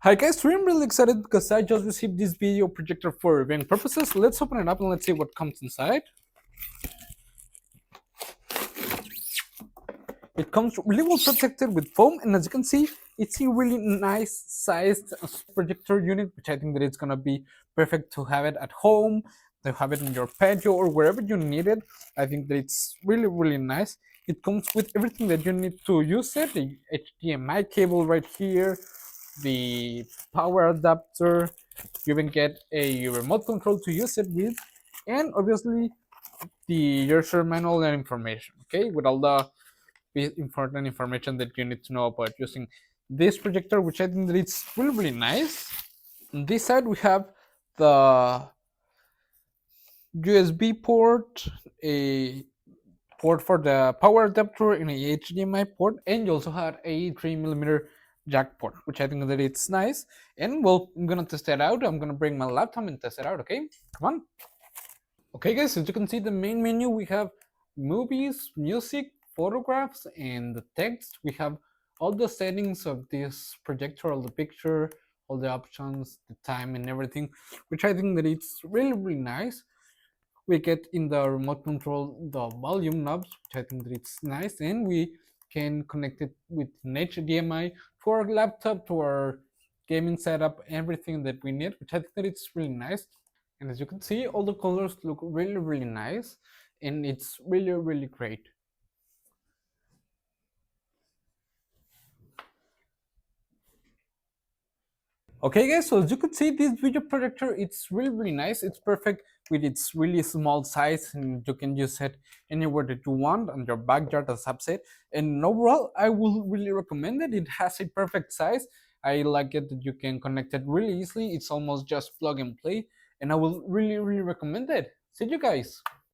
Hi guys, today I'm really excited because I just received this video projector for event purposes. Let's open it up and let's see what comes inside. It comes really well protected with foam, and as you can see, it's a really nice sized projector unit, which I think that it's gonna be perfect to have it at home, to have it in your patio or wherever you need it. I think that it's really nice. It comes with everything that you need to use it, the HDMI cable right here, the power adapter, you even get a remote control to use it with, and obviously the user manual and information, okay, with all the important information that you need to know about using this projector, which I think that it's really nice. On this side we have the USB port, a port for the power adapter, and a HDMI port, and you also had a 3mm jack port, which I think that it's nice. And well, I'm gonna test it out. I'm gonna bring my laptop and test it out. Okay, come on. Okay, guys, as you can see, the main menu, we have movies, music, photographs, and the text. We have all the settings of this projector, all the picture, all the options, the time, and everything, which I think that it's really nice. We get in the remote control the volume knobs, which I think that it's nice, and we can connect it with an HDMI to our laptop, to our gaming setup, everything that we need, which I think that it's really nice. And as you can see, all the colors look really nice, and it's really great. Okay guys, so as you can see, this video projector, it's really nice. It's perfect with its really small size, and you can use it anywhere that you want on your backyard, as I've said. And overall, I will really recommend it. It has a perfect size. I like it that you can connect it really easily. It's almost just plug and play, and I will really recommend it. See you guys.